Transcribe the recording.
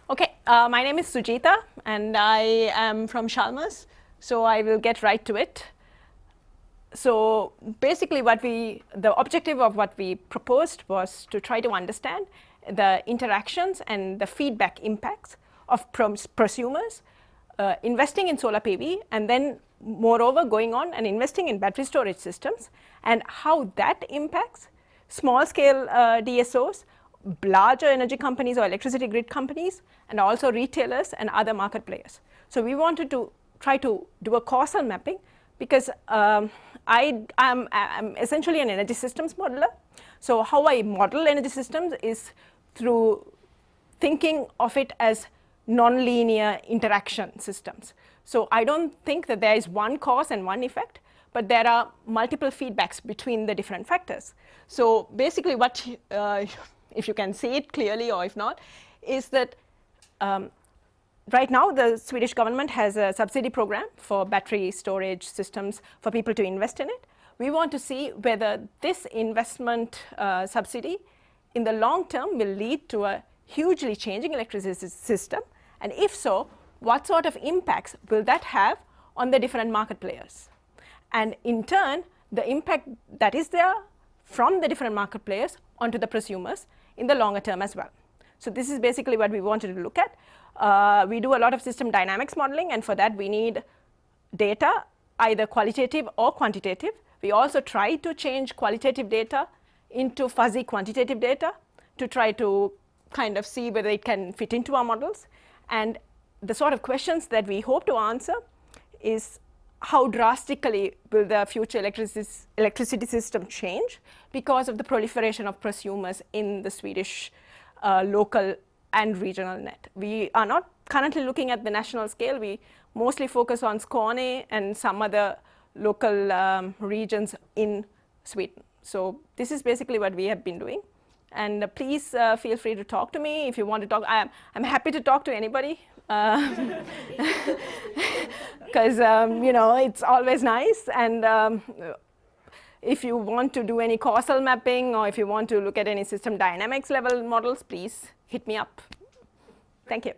Okay, my name is Sujeetha and I am from Chalmers, so I will get right to it. So basically the objective of what we proposed was to try to understand the interactions and the feedback impacts of prosumers investing in solar PV and then moreover going on and investing in battery storage systems and how that impacts small scale DSOs, larger energy companies or electricity grid companies, and also retailers and other market players. So we wanted to try to do a causal mapping because I'm essentially an energy systems modeler. So how I model energy systems is through thinking of it as nonlinear interaction systems. So I don't think that there is one cause and one effect, but there are multiple feedbacks between the different factors. So basically what, if you can see it clearly or if not, is that right now the Swedish government has a subsidy program for battery storage systems for people to invest in it. We want to see whether this investment subsidy in the long term will lead to a hugely changing electricity system, and if so, what sort of impacts will that have on the different market players? And in turn, the impact that is there from the different market players onto the prosumers in the longer term as well. So this is basically what we wanted to look at. We do a lot of system dynamics modeling, and for that we need data, either qualitative or quantitative. We also try to change qualitative data into fuzzy quantitative data to try to kind of see whether it can fit into our models. And the sort of questions that we hope to answer is how drastically will the future electricity system change because of the proliferation of prosumers in the Swedish local and regional net. We are not currently looking at the national scale. We mostly focus on Skåne and some other local regions in Sweden. So this is basically what we have been doing. And please feel free to talk to me if you want to talk. I'm happy to talk to anybody. Because you know, it's always nice, and if you want to do any causal mapping or if you want to look at any system dynamics level models, please hit me up. Thank you.